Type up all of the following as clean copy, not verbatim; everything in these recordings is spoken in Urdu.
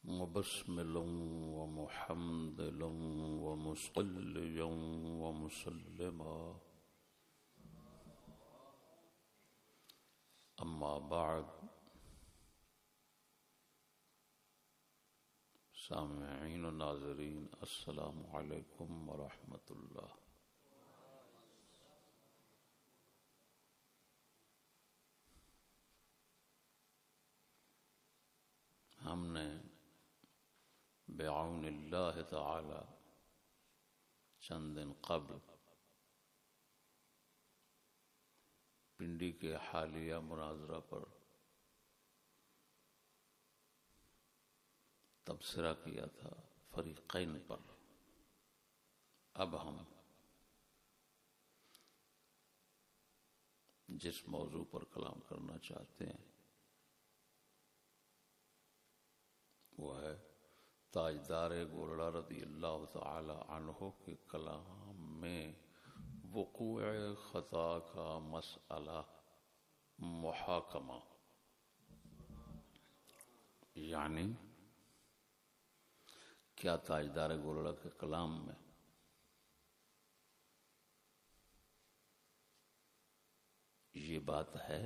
مبسملا ومحمدلا ومصليا ومسلما أما بعد سامعین و ناظرین السلام علیکم ورحمۃ اللہ۔ ہم نے بعون اللہ تعالی چند دن قبل پنڈی کے حالیہ مناظرہ پر تبصرہ کیا تھا فریقین پر۔ اب ہم جس موضوع پر کلام کرنا چاہتے ہیں وہ ہے تاجدار گولڑا رضی اللہ تعالی عنہ کے کلام میں وقوع خطا کا مسئلہ محاکمہ، یعنی کیا تاجدار گولڑا کے کلام میں یہ بات ہے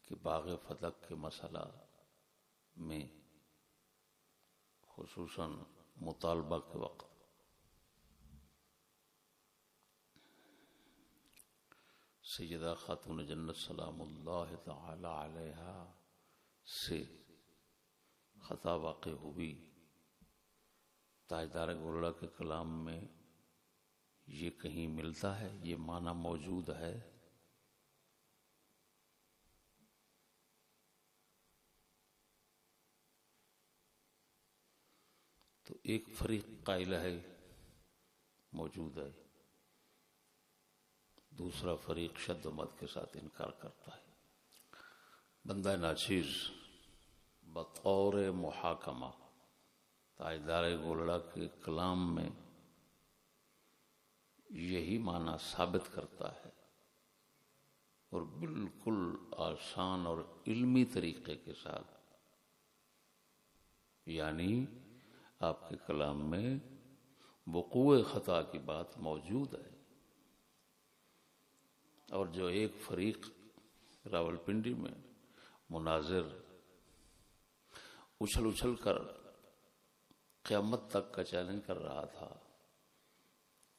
کہ باغ فتح کے مسئلہ میں خصوصاً مطالبہ کے وقت سیدہ خاتون جنت سلام اللہ تعالی علیہا سے خطا واقع ہوئی، تاجدار گولڑا کے کلام میں یہ کہیں ملتا ہے، یہ معنی موجود ہے؟ تو ایک فریق قائل ہے موجود ہے، دوسرا فریق شد و مد کے ساتھ انکار کرتا ہے۔ بندہ ناچیز بطور محاکمہ تاجدار گولڑا کے کلام میں یہی معنی ثابت کرتا ہے اور بالکل آسان اور علمی طریقے کے ساتھ، یعنی آپ کے کلام میں وقوع خطا کی بات موجود ہے، اور جو ایک فریق راولپنڈی میں مناظر اچھل اچھل کر قیامت تک کا چیلنج کر رہا تھا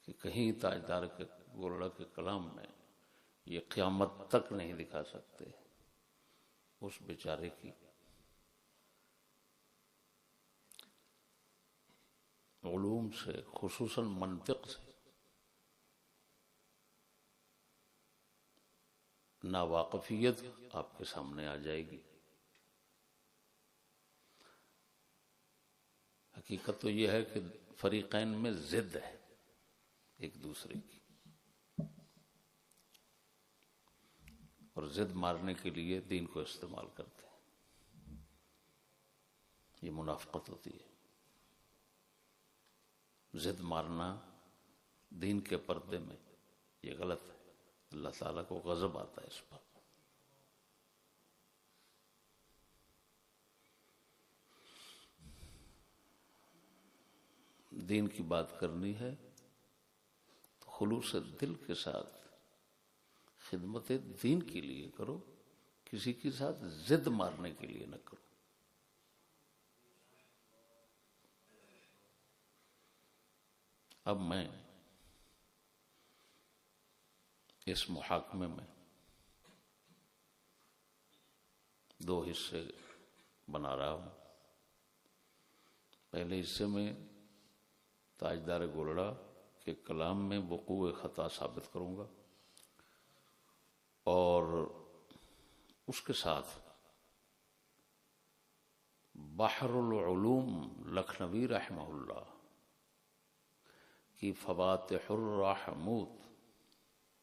کہ کہیں تاجدار کے گولڑا کے کلام میں یہ قیامت تک نہیں دکھا سکتے، اس بیچارے کی علوم سے خصوصاً منطق سے ناواقفیت آپ کے سامنے آ جائے گی۔ حقیقت تو یہ ہے کہ فریقین میں ضد ہے ایک دوسرے کی، اور ضد مارنے کے لیے دین کو استعمال کرتے ہیں، یہ منافقت ہوتی ہے۔ ضد مارنا دین کے پردے میں یہ غلط ہے، اللہ تعالیٰ کو غضب آتا ہے اس پر۔ دین کی بات کرنی ہے تو خلوص دل کے ساتھ خدمت دین کے لیے کرو، کسی کے ساتھ ضد مارنے کے لیے نہ کرو۔ اب میں اس محاکمے میں دو حصے بنا رہا ہوں۔ پہلے حصے میں تاجدار گولڑا کے کلام میں وقوع خطا ثابت کروں گا، اور اس کے ساتھ بحر العلوم لکھنوی رحمہ اللہ کی فواتح الرحموت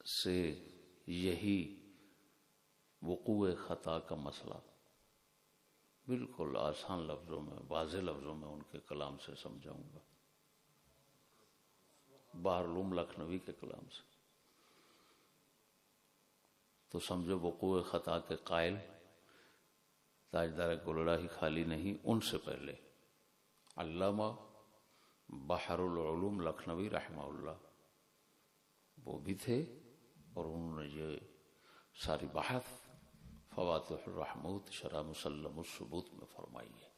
سے یہی وقوع خطا کا مسئلہ بالکل آسان لفظوں میں، واضح لفظوں میں ان کے کلام سے سمجھاؤں گا، بحر العلوم لکھنوی کے کلام سے۔ تو سمجھو وقوع خطا کے قائل تاجدار گولڑا ہی خالی نہیں، ان سے پہلے علامہ بحر العلوم لکھنوی رحمہ اللہ وہ بھی تھے، اور انہوں نے یہ ساری بحث فواتح الرحموت شرح مسلم الثبوت میں فرمائی ہے۔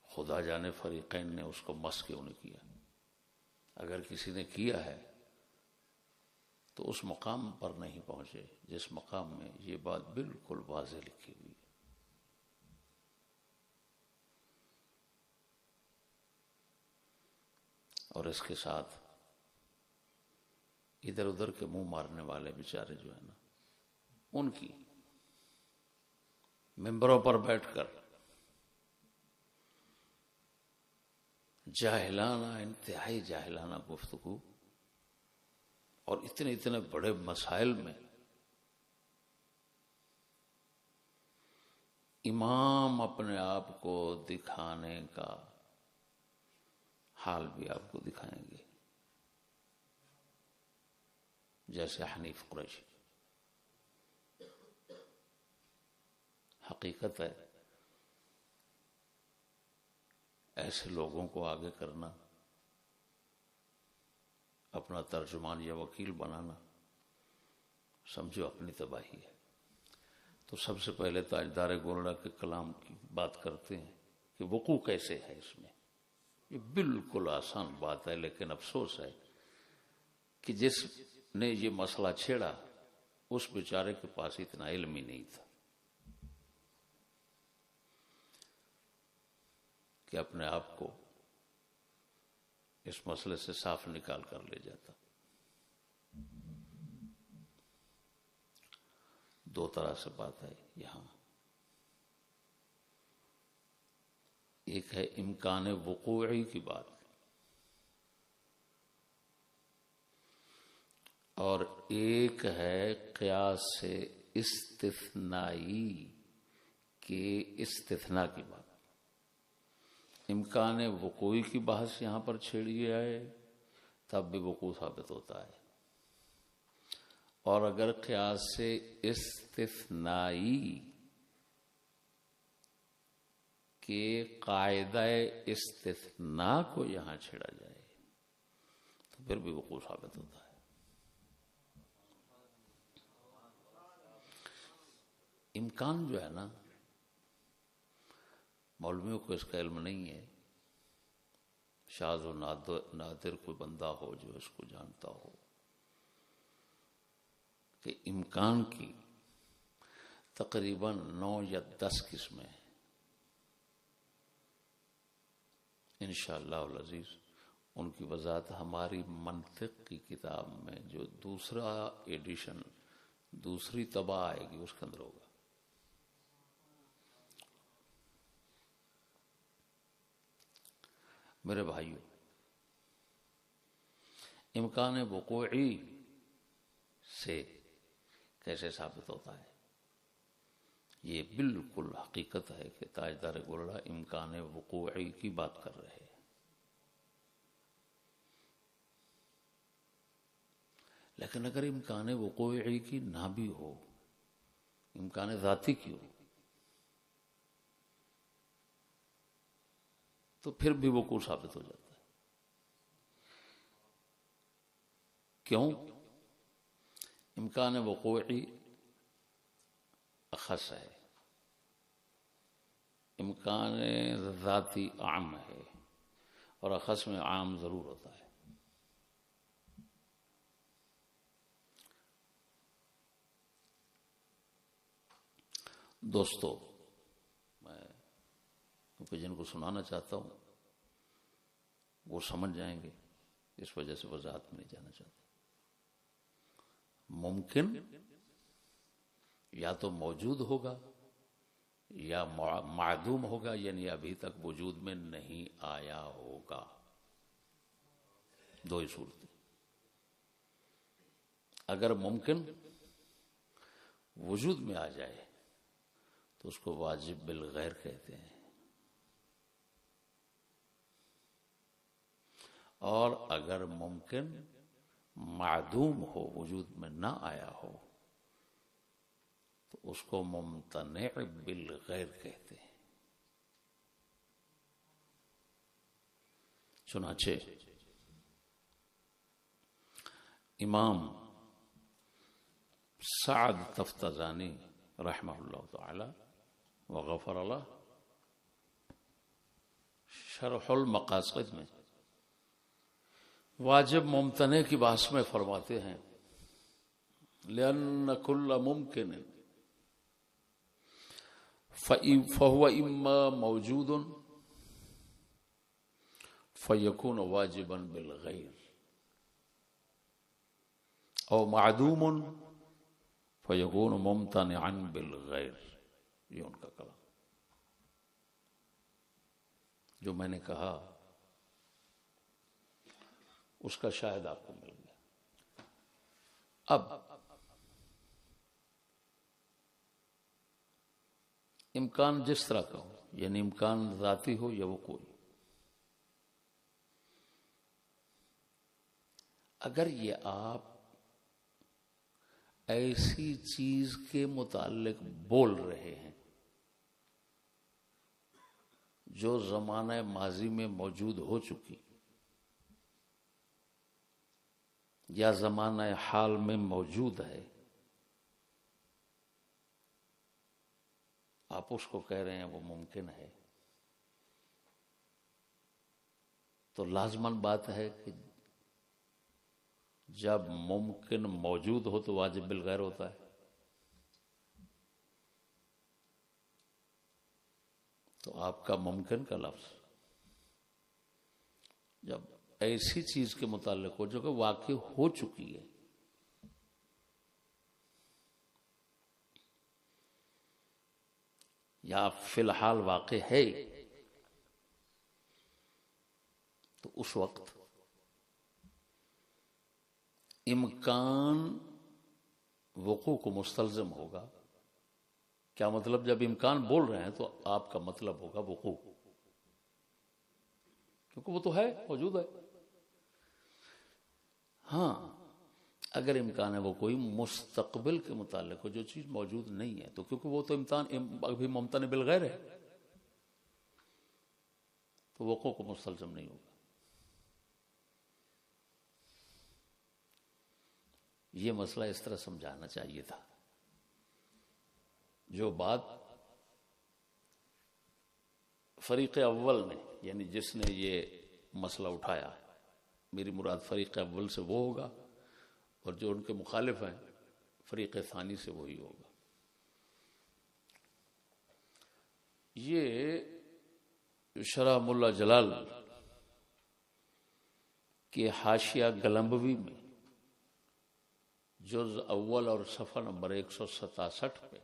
خدا جانے فریقین نے اس کو مس کیوں نہیں کیا، اگر کسی نے کیا ہے تو اس مقام پر نہیں پہنچے جس مقام میں یہ بات بالکل واضح لکھی ہوئی ہے۔ اور اس کے ساتھ ادھر ادھر کے منہ مارنے والے بیچارے جو ہیں نا، ان کی ممبروں پر بیٹھ کر جاہلانہ، انتہائی جاہلانہ گفتگو، اور اتنے اتنے بڑے مسائل میں امام اپنے آپ کو دکھانے کا حال بھی آپ کو دکھائیں گے، جیسے حنیف قریشی۔ حقیقت ہے ایسے لوگوں کو آگے کرنا، اپنا ترجمان یا وکیل بنانا، سمجھو اپنی تباہی ہے۔ تو سب سے پہلے تاجدار گولڑا کے کلام کی بات کرتے ہیں کہ وقوع کیسے ہے اس میں۔ یہ بالکل آسان بات ہے، لیکن افسوس ہے کہ جس نے یہ مسئلہ چھیڑا اس بیچارے کے پاس اتنا علم ہی نہیں تھا کہ اپنے آپ کو اس مسئلے سے صاف نکال کر لے جاتا۔ دو طرح سے بات ہے یہاں، ایک ہے امکان وقوعی کی بات، اور ایک ہے قیاس سے استثنائی کے استثناء کی بات۔ امکان وقوعی کی بحث یہاں پر چھیڑی جائے تب بھی وقوع ثابت ہوتا ہے، اور اگر قیاس سے استثنائی کے قاعدہ استثناء کو یہاں چھیڑا جائے تو پھر بھی وقوع ثابت ہوتا ہے۔ امکان جو ہے نا، مولویوں کو اس کا علم نہیں ہے، شاذ و نادر کوئی بندہ ہو جو اس کو جانتا ہو کہ امکان کی تقریباً 9 یا 10 قسمیں ہیں۔ انشاءاللہ العزیز ان کی وضاحت ہماری منطق کی کتاب میں جو دوسرا ایڈیشن، دوسری طبع آئے گی اس کے اندر ہوگا۔ میرے بھائیو، امکان وقوعی سے کیسے ثابت ہوتا ہے؟ یہ بالکل حقیقت ہے کہ تاجدار گولڑا امکان وقوعی کی بات کر رہے ہیں، لیکن اگر امکان وقوعی کی نہ بھی ہو، امکان ذاتی کی ہو، تو پھر بھی وقوع ثابت ہو جاتا ہے۔ کیوں؟ امکان وقوعی اخص ہے، امکان ذاتی عام ہے، اور اخص میں عام ضرور ہوتا ہے۔ دوستو، میں کیونکہ جن کو سنانا چاہتا ہوں وہ سمجھ جائیں گے، اس وجہ سے وضاحت میں نہیں جانا چاہتا۔ ممکن یا تو موجود ہوگا یا معدوم ہوگا، یعنی ابھی تک وجود میں نہیں آیا ہوگا، دو ہی صورتیں۔ اگر ممکن وجود میں آ جائے تو اس کو واجب بالغیر کہتے ہیں، اور اگر ممکن معدوم ہو، وجود میں نہ آیا ہو، تو اس کو ممتنع بالغیر کہتے ہیں۔ چنانچہ امام سعد تفتزانی رحمہ اللہ تعالی وغفر اللہ شرح المقاصد میں واجب ممتنع کی بحث میں فرماتے ہیں لأن كل ممکن فهو اما موجود فيكون واجبا بالغیر او معدوم فيكون ممتنعا بالغیر۔ یہ ان کا کلام جو میں نے کہا اس کا شاہد آپ کو مل گیا۔ اب امکان جس طرح کا ہو، یعنی امکان ذاتی ہو یا وہ کوئی، اگر یہ آپ ایسی چیز کے متعلق بول رہے ہیں جو زمانہ ماضی میں موجود ہو چکی یا زمانہ حال میں موجود ہے، آپ اس کو کہہ رہے ہیں وہ ممکن ہے، تو لازماً بات ہے کہ جب ممکن موجود ہو تو واجب بالغیر ہوتا ہے۔ تو آپ کا ممکن کا لفظ جب ایسی چیز کے متعلق ہو جو کہ واقع ہو چکی ہے، یا فی الحال واقع ہے، تو اس وقت امکان وقوع کو مستلزم ہوگا۔ کیا مطلب؟ جب امکان بول رہے ہیں تو آپ کا مطلب ہوگا وقوع، کیونکہ وہ تو ہے، موجود ہے۔ ہاں اگر امکان ہے وہ کوئی مستقبل کے متعلق ہو جو چیز موجود نہیں ہے، تو کیونکہ وہ تو ابھی ممتنع بالغیر ہے، تو وقوع کو مستلزم نہیں ہوگا۔ یہ مسئلہ اس طرح سمجھانا چاہیے تھا۔ جو بات فریق اول نے، یعنی جس نے یہ مسئلہ اٹھایا، میری مراد فریق اول سے وہ ہوگا، اور جو ان کے مخالف ہیں فریق ثانی سے وہی ہوگا۔ یہ شرح ملا جلال کے حاشیہ گلمبوی میں جز اول اور صفحہ نمبر 167 پہ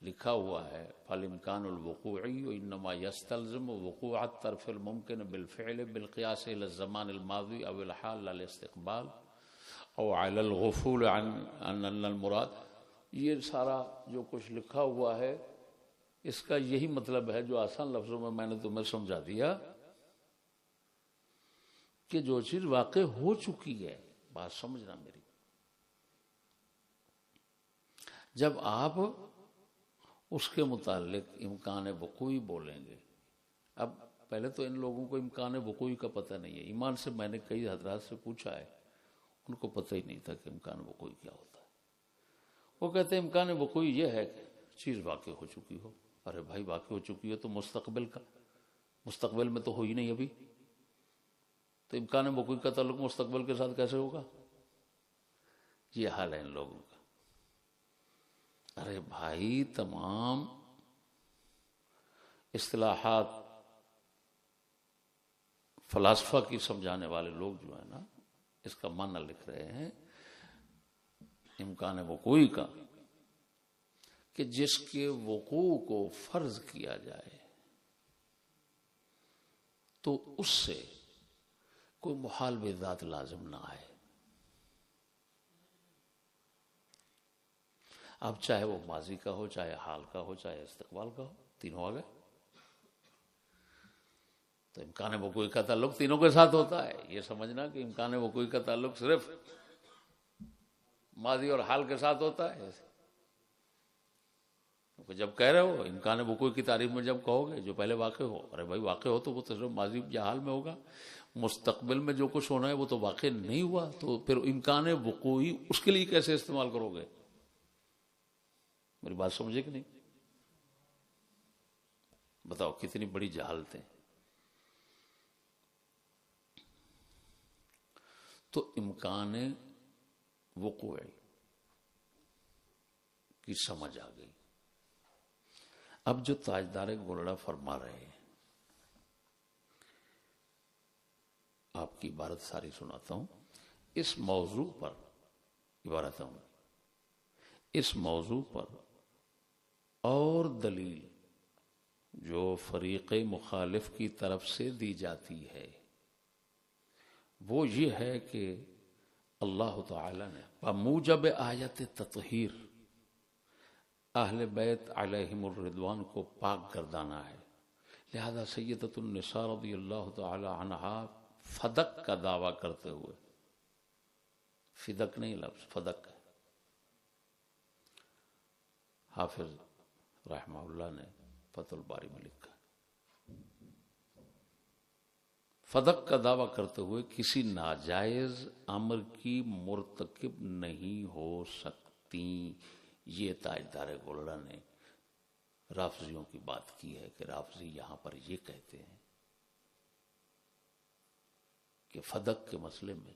لکھا ہوا ہے فالامکان الوقوعی انما يستلزم وقوع الطرف الممکن بالفعل بالقیاس الى الزمان الماضی او الحال للاستقبال او على الغفول عن المراد۔ یہ سارا جو کچھ لکھا ہوا ہے اس کا یہی مطلب ہے جو آسان لفظوں میں نے تمہیں سمجھا دیا، کہ جو چیز واقع ہو چکی ہے، بات سمجھنا میری، جب آپ اس کے متعلق امکان وقوعی بولیں گے، اب پہلے تو ان لوگوں کو امکان وقوعی کا پتہ نہیں ہے۔ ایمان سے میں نے کئی حضرات سے پوچھا ہے، ان کو پتہ ہی نہیں تھا کہ امکان وقوعی کیا ہوتا ہے۔ وہ کہتے ہیں امکان وقوعی یہ ہے کہ چیز واقع ہو چکی ہو۔ ارے بھائی واقع ہو چکی ہے تو مستقبل میں تو ہو ہی نہیں ابھی، تو امکان وقوعی کا تعلق مستقبل کے ساتھ کیسے ہوگا؟ یہ حال ہے ان لوگوں کا۔ ارے بھائی تمام اصطلاحات فلاسفہ کی سمجھانے والے لوگ جو ہیں نا، اس کا معنی لکھ رہے ہیں امکان وقوعی کا، کہ جس کے وقوع کو فرض کیا جائے تو اس سے کوئی محال بذات لازم نہ آئے۔ اب چاہے وہ ماضی کا ہو، چاہے حال کا ہو، چاہے استقبال کا ہو، تینوں آ گئے۔ تو امکان وقوع کا تعلق تینوں کے ساتھ ہوتا ہے. یہ سمجھنا کہ امکان وقوع کا تعلق صرف ماضی اور حال کے ساتھ ہوتا ہے. جب کہہ رہے ہو امکان وقوع کی تعریف میں جب کہو گے جو پہلے واقع ہو، ارے بھائی واقع ہو تو وہ تو صرف ماضی یا حال میں ہوگا، مستقبل میں جو کچھ ہونا ہے وہ تو واقع نہیں ہوا، تو پھر امکان وقوعی اس کے لیے کیسے استعمال کرو گے؟ میری بات سمجھے کہ نہیں؟ بتاؤ کتنی بڑی جہالتیں. تو امکان وقوع کی سمجھ آ گئی. اب جو تاجدار گولڑا فرما رہے ہیں، آپ کی عبارت ساری سناتا ہوں. اس موضوع پر عبارت ہوں، اس موضوع پر اور دلیل جو فریق مخالف کی طرف سے دی جاتی ہے وہ یہ ہے کہ اللہ تعالی نے بموجب آیت تطہیر اہل بیت علیہم الرضوان کو پاک گردانا ہے. لہذا سیدۃ النساء رضی اللہ تعالی عنہا فدق کا دعویٰ کرتے ہوئے، فدق نہیں لفظ فدق ہے، حافظ رحمہ اللہ نے فتح الباری میں لکھا، فدق کا دعویٰ کرتے ہوئے کسی ناجائز امر کی مرتکب نہیں ہو سکتی. یہ تاجدار گولڑا نے رافضیوں کی بات کی ہے کہ رافضی یہاں پر یہ کہتے ہیں کہ فدق کے مسئلے میں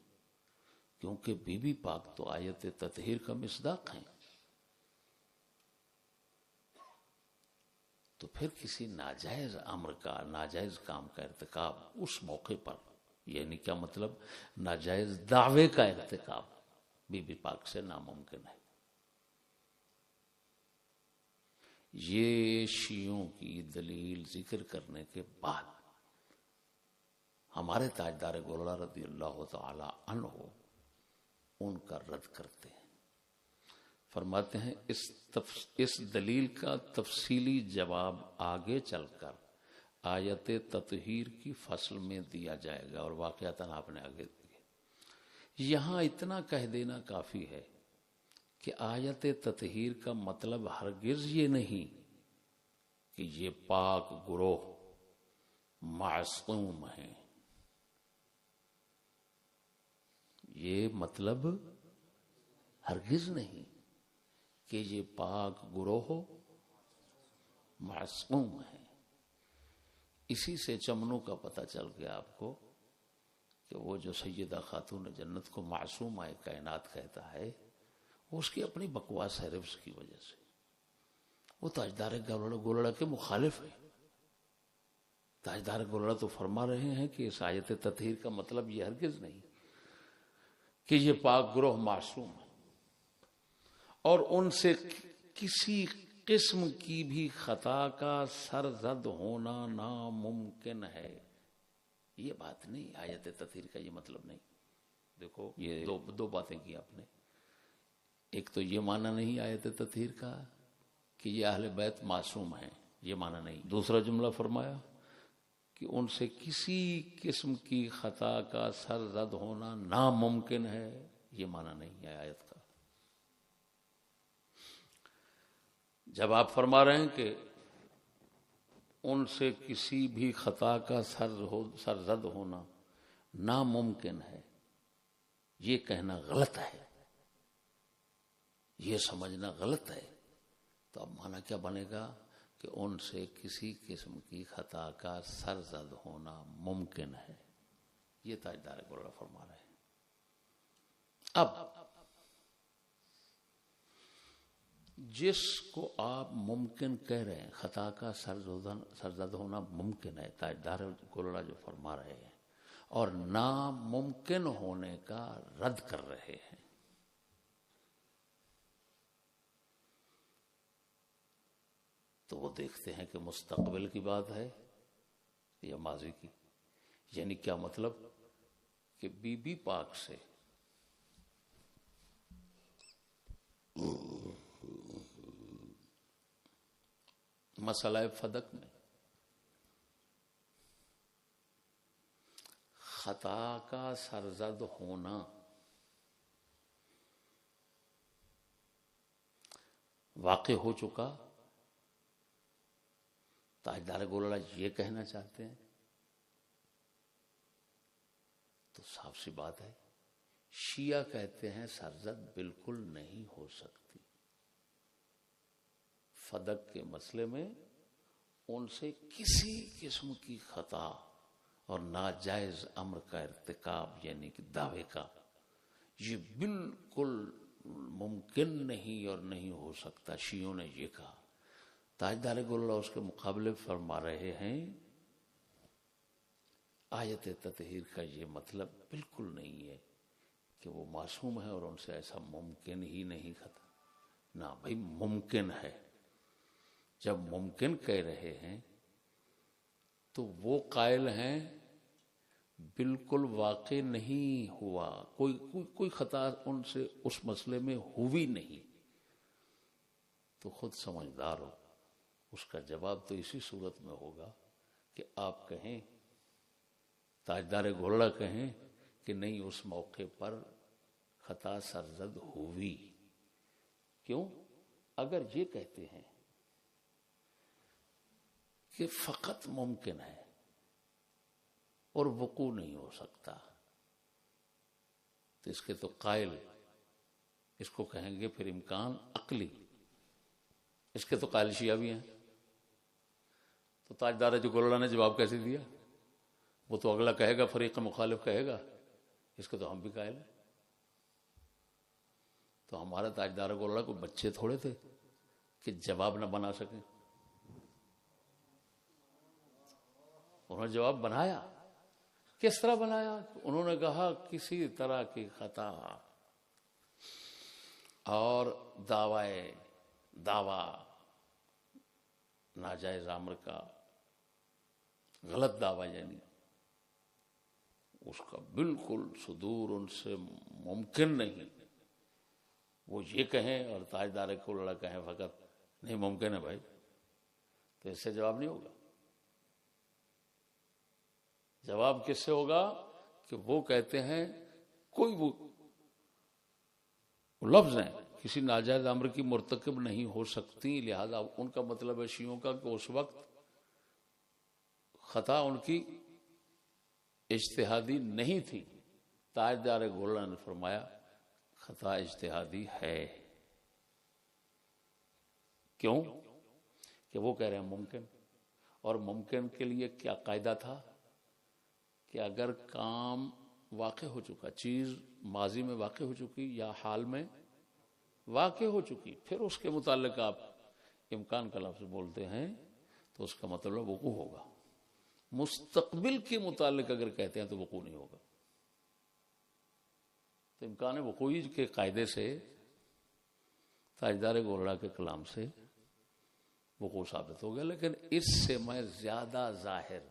کیونکہ بی بی پاک تو آیت تطہیر کا مصداق ہیں، تو پھر کسی ناجائز امر کا، ناجائز کام کا ارتکاب اس موقع پر، یعنی کیا مطلب، ناجائز دعوے کا ارتکاب بی بی پاک سے ناممکن ہے. یہ شیعوں کی دلیل ذکر کرنے کے بعد ہمارے تاجدار گولڑا رضی اللہ تعالی عنہ ان کا رد کرتے ہیں. فرماتے ہیں اس دلیل کا تفصیلی جواب آگے چل کر آیت تطہیر کی فصل میں دیا جائے گا. اور واقعتاً آپ نے آگے دیا. یہاں اتنا کہہ دینا کافی ہے کہ آیت تطہیر کا مطلب ہرگز یہ نہیں کہ یہ پاک گروہ معصوم ہیں. یہ مطلب ہرگز نہیں کہ یہ پاک گروہ معصوم ہے. اسی سے چمنوں کا پتہ چل گیا آپ کو کہ وہ جو سیدہ خاتون جنت کو معصومہ کائنات کہتا ہے وہ اس کی اپنی بکواس ہے رفظ کی وجہ سے. وہ تاجدار گولڑا کے مخالف ہے. تاجدار گولڑا تو فرما رہے ہیں کہ اس آیت تطہیر کا مطلب یہ ہرگز نہیں کہ یہ پاک گروہ معصوم ہے اور ان سے کسی قسم کی بھی خطا کا سرزد ہونا ناممکن ہے. یہ بات نہیں، آیت تطہیر کا یہ مطلب نہیں. دیکھو یہ دو باتیں کی آپ نے. ایک تو یہ معنی نہیں آیت تطہیر کا کہ یہ اہل بیت معصوم ہیں، یہ معنی نہیں. دوسرا جملہ فرمایا کہ ان سے کسی قسم کی خطا کا سرزد ہونا ناممکن ہے، یہ معنی نہیں ہے آیت کا. جب آپ فرما رہے ہیں کہ ان سے کسی بھی خطا کا سرزد ہونا ناممکن ہے، یہ کہنا غلط ہے، یہ سمجھنا غلط ہے، تو اب معنی کیا بنے گا کہ ان سے کسی قسم کی خطا کا سرزد ہونا ممکن ہے. یہ تاجدار گولڑا فرما رہے ہیں. اب جس کو آپ ممکن کہہ رہے ہیں، خطا کا سرزد ہونا ممکن ہے، تاجدار گولڑا جو فرما رہے ہیں اور ناممکن ہونے کا رد کر رہے ہیں، تو وہ دیکھتے ہیں کہ مستقبل کی بات ہے یا ماضی کی. یعنی کیا مطلب کہ بی بی پاک سے مسئلہ فدق میں خطا کا سرزد ہونا واقع ہو چکا، تاجدار گولڑا یہ کہنا چاہتے ہیں، تو صاف سی بات ہے شیعہ کہتے ہیں سرزد بالکل نہیں ہو سکتی۔ فدق کے مسئلے میں ان سے کسی قسم کی خطا اور ناجائز امر کا ارتکاب یعنی کہ دعوے کا، یہ بالکل ممکن نہیں اور نہیں ہو سکتا۔ شیعوں نے یہ کہا۔ تاجدار گولڑا اس کے مقابلے فرما رہے ہیں آیت تطہیر کا یہ مطلب بالکل نہیں ہے کہ وہ معصوم ہے اور ان سے ایسا ممکن ہی نہیں خطا۔ نہ بھائی، ممکن ہے۔ جب ممکن کہہ رہے ہیں تو وہ قائل ہیں بالکل واقع نہیں ہوا، کوئی خطا ان سے اس مسئلے میں ہوئی نہیں، تو خود سمجھدار ہو۔ اس کا جواب تو اسی صورت میں ہوگا کہ آپ کہیں، تاجدار گولڑا کہیں کہ نہیں، اس موقع پر خطا سرزد ہوئی۔ کیوں؟ اگر یہ کہتے ہیں کہ فقط ممکن ہے اور وقوع نہیں ہو سکتا، تو اس کے تو قائل اس کو کہیں گے پھر امکان عقلی، اس کے تو قائل شیعہ بھی ہیں۔ تو تاجدار گولڑا نے جواب کیسے دیا؟ وہ تو اگلا کہے گا، فریق مخالف کہے گا اس کے تو ہم بھی قائل ہیں۔ تو ہمارا تاجدار گولڑا کوئی بچے تھوڑے تھے کہ جواب نہ بنا سکیں، انہوں نے جواب بنایا۔ کس طرح بنایا؟ انہوں نے کہا کسی طرح کی خطا اور دعوی ناجائز امر کا، غلط دعویٰ یعنی اس کا بالکل صدور ان سے ممکن نہیں، وہ یہ کہیں اور تاجدار گولڑا کہیں فقط نہیں ممکن ہے بھائی، تو اس سے جواب نہیں ہوگا۔ جواب کس سے ہوگا؟ کہ وہ کہتے ہیں کوئی وہ لفظ ہیں کسی ناجائز امر کی مرتکب نہیں ہو سکتی، لہذا ان کا مطلب ہے شیعوں کا کہ اس وقت خطا ان کی اجتہادی نہیں تھی۔ تاجدار گولڑا نے فرمایا خطا اجتہادی ہے۔ کیوں؟ کہ وہ کہہ رہے ہیں ممکن، اور ممکن کے لیے کیا قاعدہ تھا کہ اگر کام واقع ہو چکا، چیز ماضی میں واقع ہو چکی یا حال میں واقع ہو چکی، پھر اس کے متعلق آپ امکان کا لفظ بولتے ہیں تو اس کا مطلب وقوع ہوگا۔ مستقبل کے متعلق اگر کہتے ہیں تو وقوع نہیں ہوگا۔ تو امکان وقوعی کے قاعدے سے تاجدار گولڑا کے کلام سے وقوع ثابت ہو گیا، لیکن اس سے میں زیادہ ظاہر،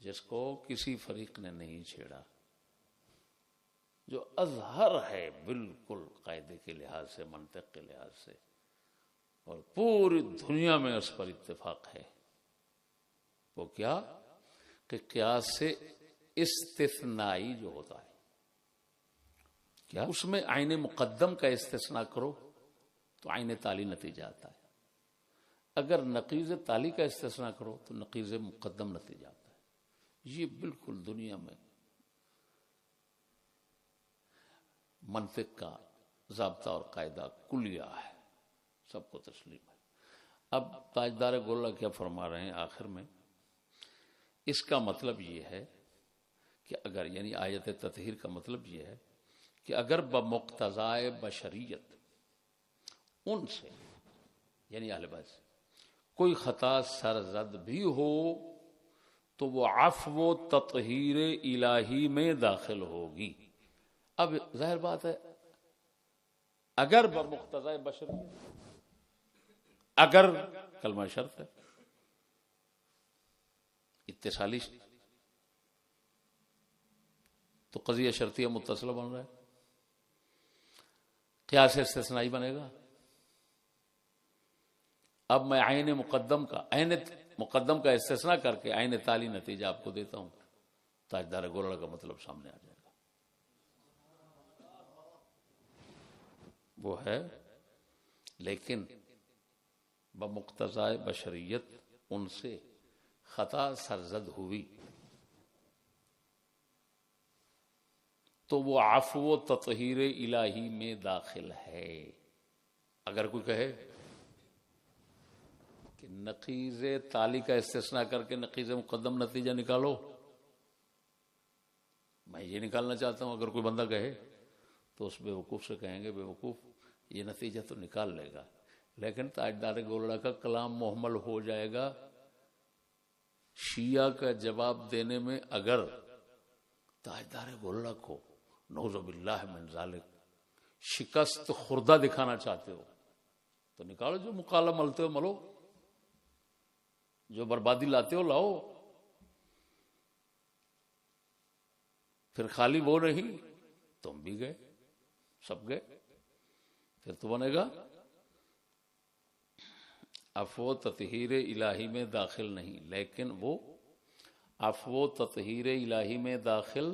جس کو کسی فریق نے نہیں چھیڑا، جو اظہر ہے بالکل قاعدے کے لحاظ سے، منطق کے لحاظ سے، اور پوری دنیا میں اس پر اتفاق ہے، وہ کیا کہ قیاس سے استثنائی جو ہوتا ہے، کیا اس میں عین مقدم کا استثناء کرو تو عین تالی نتیجہ آتا ہے، اگر نقیض تالی کا استثناء کرو تو نقیض مقدم نتیجہ آتا ہے۔ یہ بالکل دنیا میں منطق کا ضابطہ اور قاعدہ کلیہ ہے، سب کو تسلیم ہے۔ اب تاجدار گولڑا کیا فرما رہے ہیں آخر میں؟ اس کا مطلب یہ ہے کہ اگر، یعنی آیت تطہیر کا مطلب یہ ہے کہ اگر بمقتضائے بشریت ان سے، یعنی اہل بیت سے کوئی خطا سرزد بھی ہو تو وہ عفو و تطہیر الہی میں داخل ہوگی۔ اب ظاہر بات ہے اگر بمقتضائے بشریت، اگر کلمہ شرط ہے، اتصالی، تو قضیہ شرطیہ متصلہ بن رہا ہے، قیاس استثنائی بنے گا۔ اب میں عین مقدم کا استثناء کر کے عین تالی نتیجہ آپ کو دیتا ہوں تاجدار گولڑا کا مطلب سامنے آ جائے گا. وہ ہے لیکن بمقتضائے بشریت ان سے خطا سرزد ہوئی تو وہ عفو و تطہیر الہی میں داخل ہے. اگر کوئی کہے کہ نقیض تالی کا استثناء کر کے نقیض مقدم نتیجہ نکالو، میں یہ نکالنا چاہتا ہوں، اگر کوئی بندہ کہے تو اس بے وقوف سے کہیں گے بے وقوف یہ نتیجہ تو نکال لے گا، لیکن تاجدار گولڑا کا کلام محمل ہو جائے گا شیعہ کا جواب دینے میں. اگر تاجدار گولڑا کو نعوذ باللہ من ذالک شکست خوردہ دکھانا چاہتے ہو تو نکالو، جو مقالہ ملتے ہو ملو، جو بربادی لاتے ہو لاؤ. پھر خالی وہ نہیں، تم بھی گئے، سب گئے، پھر تو بنے گا عفو تطہیر الہی میں داخل نہیں. لیکن وہ عفو تطہیر الہی میں داخل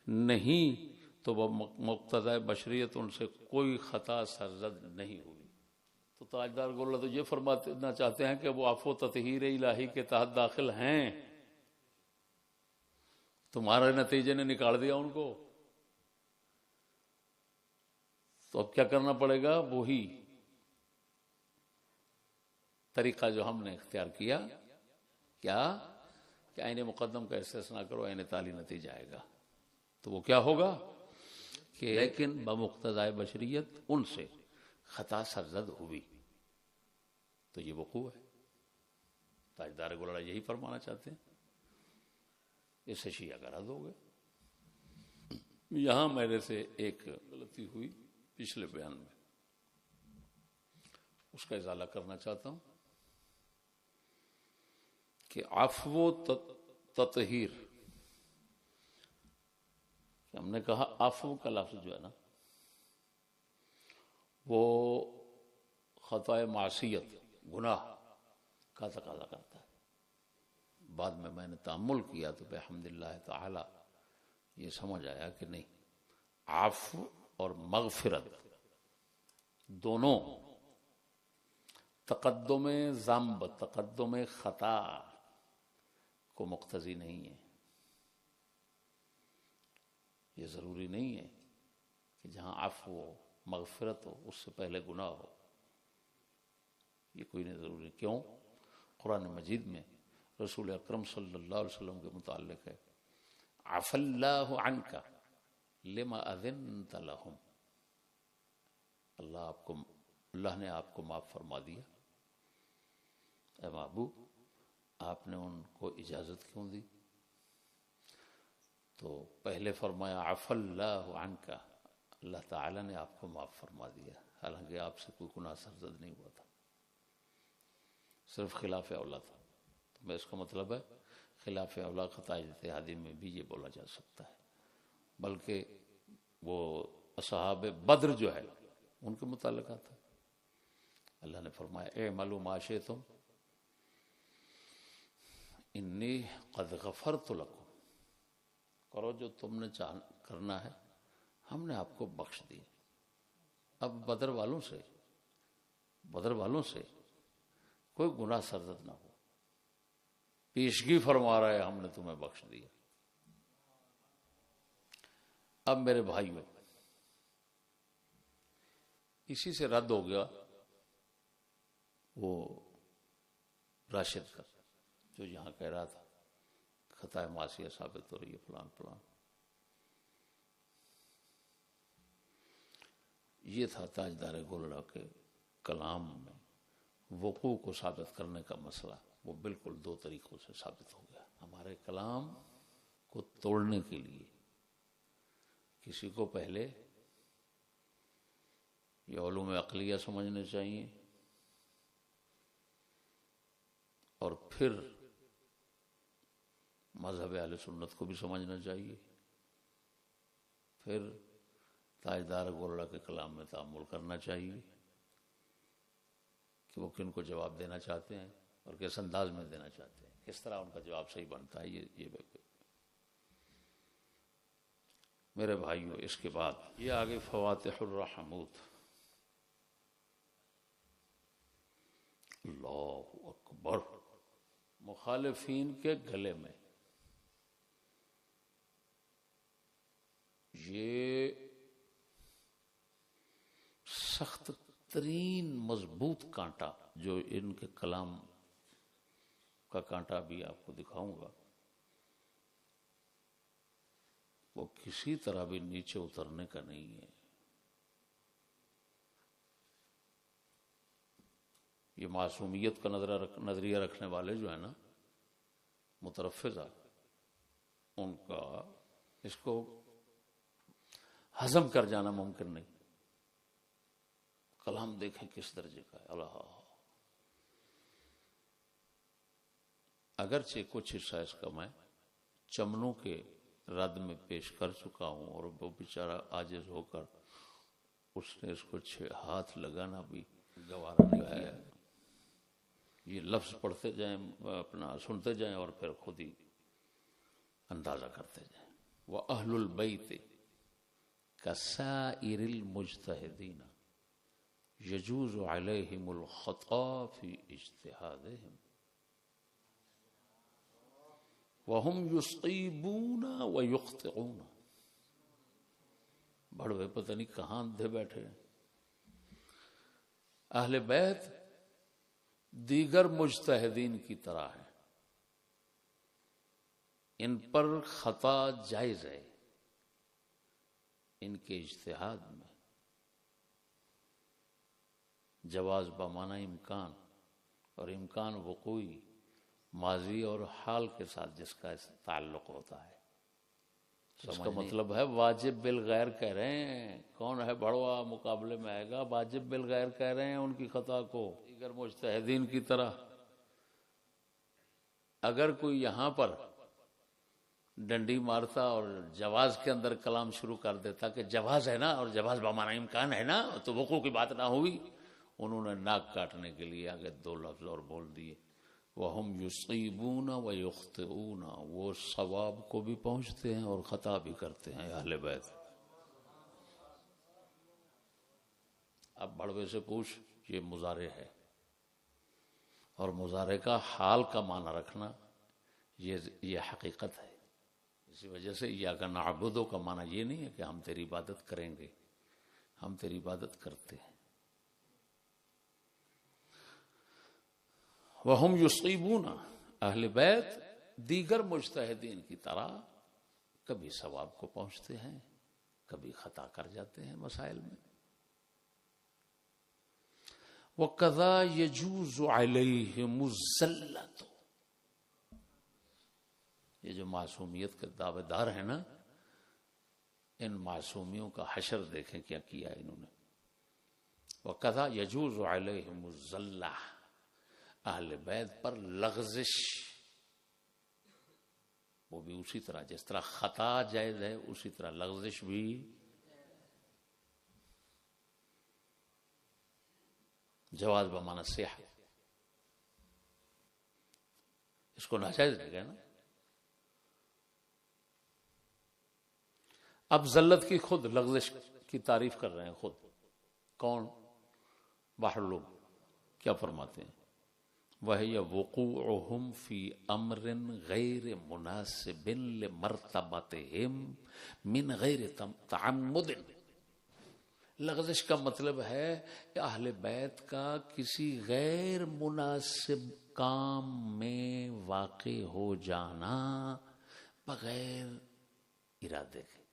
نہیں تو وہ مقتضائے بشریت ان سے کوئی خطا سرزد نہیں ہوئی. تو تاجدار گولڑا تو یہ فرمانا چاہتے ہیں کہ وہ عفو تطہیر الہی کے تحت داخل ہیں، تمہارے نتیجے نے نکال دیا ان کو، تو اب کیا کرنا پڑے گا؟ وہی طریقہ جو ہم نے اختیار کیا، کیا کہ عین مقدم کا استثناء کرو، عین تالی نتیجہ آئے گا. تو وہ کیا ہوگا کہ لیکن بمقتضائے بشریت ان سے خطا سرزد ہوئی تو یہ وقوع ہے. تاجدار گولڑا یہی فرمانا چاہتے ہیں، اس سے شیعہ کا رد ہو گئے. یہاں میرے سے ایک غلطی ہوئی پچھلے بیان میں، اس کا ازالہ کرنا چاہتا ہوں کہ عفو تطہیر، ہم نے کہا عفو کا لفظ جو ہے نا وہ خطائے معصیت گناہ کا تقاضا کرتا ہے. بعد میں نے تأمل کیا تو بحمداللہ تعالی یہ سمجھ آیا کہ نہیں، عفو اور مغفرت دونوں تقدم ذنب، تقدم خطا کو مقتضی نہیں ہے. یہ ضروری نہیں ہے کہ جہاں عفو ہو مغفرت ہو اس سے پہلے گناہ ہو، یہ کوئی نہیں ضروری. کیوں؟ قرآن مجید میں رسول اکرم صلی اللہ علیہ وسلم کے متعلق ہے عفا اللہ عنک لما اذنت لہم، اللہ نے آپ کو معاف فرما دیا، اے محبوب آپ نے ان کو اجازت کیوں دی؟ تو پہلے فرمایا عفا اللہ عنک، اللہ تعالی نے آپ کو معاف فرما دیا، حالانکہ آپ سے کوئی گناہ سرزد نہیں ہوا تھا، صرف خلاف اولا تھا. تو میں اس کا مطلب ہے خلاف اولا خطا اجتہادی میں بھی یہ بولا جا سکتا ہے. بلکہ وہ اصحاب بدر جو ہے ان کے متعلق آتا ہے، اللہ نے فرمایا اعملوا ما شئتم انی قد غفرت لکم، کرو جو تم نے کرنا ہے ہم نے آپ کو بخش دی. اب بدر والوں سے کوئی گناہ سرزد نہ ہو، پیشگی فرما رہا ہے ہم نے تمہیں بخش دیا. اب میرے بھائیوں اسی سے رد ہو گیا وہ راشد کا جو یہاں کہہ رہا تھا خطائے معصیہ ثابت ہو رہی ہے فلان فلان. یہ تھا تاجدار گولڑا کے کلام میں وقوع کو ثابت کرنے کا مسئلہ. وہ بالکل دو طریقوں سے ثابت ہو گیا. ہمارے کلام کو توڑنے کے لیے کسی کو پہلے یہ علوم عقلیہ سمجھنے چاہیے اور پھر مذہب اہل سنت کو بھی سمجھنا چاہیے، پھر تاجدار گولڑا کے کلام میں تأمل کرنا چاہیے کہ وہ کن کو جواب دینا چاہتے ہیں اور کس انداز میں دینا چاہتے ہیں، کس طرح ان کا جواب صحیح بنتا ہے. یہ میرے بھائیوں اس کے بعد یہ آگے فواتح الرحمود. اللہ اکبر. مخالفین کے گلے میں یہ سخت ترین مضبوط کانٹا، جو ان کے کلام کا کانٹا بھی آپ کو دکھاؤں گا، وہ کسی طرح بھی نیچے اترنے کا نہیں ہے. یہ معصومیت کا نظریہ رکھنے والے جو ہیں نا مترفضہ، ان کا اس کو ہضم کر جانا ممکن نہیں. کلام دیکھیں کس درجے کا ہے. اللہ، اگرچہ کچھ حصہ اس کا میں چمنوں کے رد میں پیش کر چکا ہوں، اور وہ بیچارہ عاجز ہو کر اس نے اس کو ہاتھ لگانا بھی گوارا نہیں کیا. یہ لفظ پڑھتے جائیں، اپنا سنتے جائیں اور پھر خود ہی اندازہ کرتے جائیں. وَأَهْلُ الْبَيْتِ كَسَائِرِ الْمُجْتَهِدِينَ يَجُوزُ عَلَيْهِمُ الْخَطَأُ فِي اجْتِهَادِهِمْ وَهُمْ يُصِيبُونَ وَيُخْطِئُونَ. بڑے پتہ نہیں کہاں اندھے بیٹھے ہیں. اہل بیت دیگر مجتہدین کی طرح ہے، ان پر خطا جائز ہے ان کے اجتہاد میں. جواز بمعنی امکان، اور امکان وقوعی، ماضی اور حال کے ساتھ جس کا تعلق ہوتا ہے. اس کا مطلب ہے واجب بالغیر کہہ رہے ہیں. کون ہے بڑوا مقابلے میں آئے گا؟ واجب بالغیر کہہ رہے ہیں ان کی خطا کو دیگر مجتہدین کی طرح. اگر کوئی یہاں پر ڈنڈی مارتا اور جواز کے اندر کلام شروع کر دیتا کہ جواز ہے نا، اور جواز بمعنی امکان ہے نا، تو وقوع کی بات نہ ہوئی. انہوں نے ناک کاٹنے کے لیے آگے دو لفظ اور بول دیے، وَهُمْ يُصِيبُونَ وَيُخْطِئُونَ. وہ ثواب کو بھی پہنچتے ہیں اور خطا بھی کرتے ہیں اہل بیت. اب بڑوے سے پوچھ، یہ مضارع ہے، اور مضارع کا حال کا معنی رکھنا یہ حقیقت ہے. اسی وجہ سے اِیَّاکَ نَعْبُدُ کا معنی یہ نہیں ہے کہ ہم تیری عبادت کریں گے، ہم تیری عبادت کرتے ہیں. وَهُمْ يُصِيبُونَ. اہل بیت دیگر مجتہدین کی طرح کبھی ثواب کو پہنچتے ہیں، کبھی خطا کر جاتے ہیں مسائل میں. وَكَذَا يَجُوزُ عَلَيْهِمُ الزَّلَّةُ. یہ جو معصومیت کے دعوے دار ہیں نا، ان معصومیوں کا حشر دیکھیں کیا کیا انہوں نے. وَكَذَا يَجُوزُ عَلَيْهِمُ الزَّلَّةُ. اہل بیت پر لغزش، وہ بھی اسی طرح جس طرح خطا جائز ہے اسی طرح لغزش بھی. جواز بمعنی صحت، اس کو ناجائز نہیں کہنا. اب ذلت کی خود لغزش کی تعریف کر رہے ہیں خود. کون؟ باہر لوگ کیا فرماتے ہیں؟ وَهِيَ وُقُوعُهُمْ فِي أَمْرٍ غَيْرِ مُنَاسِبٍ لِمَرْتَبَتِهِمْ مِنْ غَيْرِ تَعَمُّدٍ. لغزش کا مطلب ہے کہ اہل بیت کا کسی غیر مناسب کام میں واقع ہو جانا بغیر ارادے کے،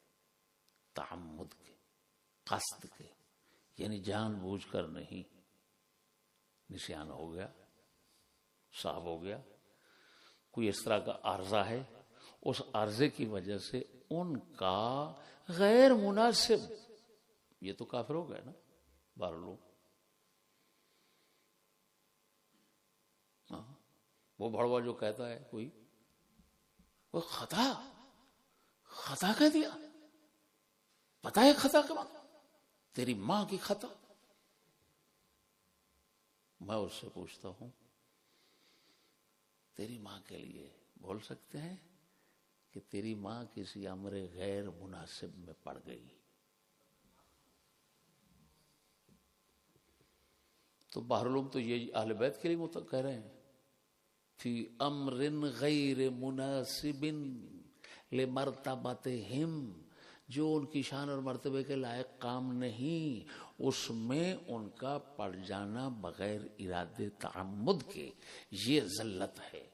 تعمد کے، قصد کے، یعنی جان بوجھ کر نہیں. نسیان ہو گیا، صاحب ہو گیا، کوئی اس طرح کا عارضہ ہے، اس عارضے کی وجہ سے ان کا غیر مناسب، یہ تو کافر ہو گئے نا بارہ لوگ. وہ بڑوا جو کہتا ہے کوئی، وہ خطا کہہ دیا، پتہ ہے خطا کا مطلب؟ تیری ماں کی خطا. میں اس سے پوچھتا ہوں، تیری ماں کے لیے بول سکتے ہیں کہ تیری ماں کسی امر غیر مناسب میں پڑ گئی. تو بہرحال تو یہ اہل بیت کے لیے کہہ رہے ہیں فی امر غیر مناسب لمرتبتہم، جو ان کی شان اور مرتبے کے لائق کام نہیں، اس میں ان کا پڑ جانا بغیر ارادے تعمد کے یہ ذلت ہے.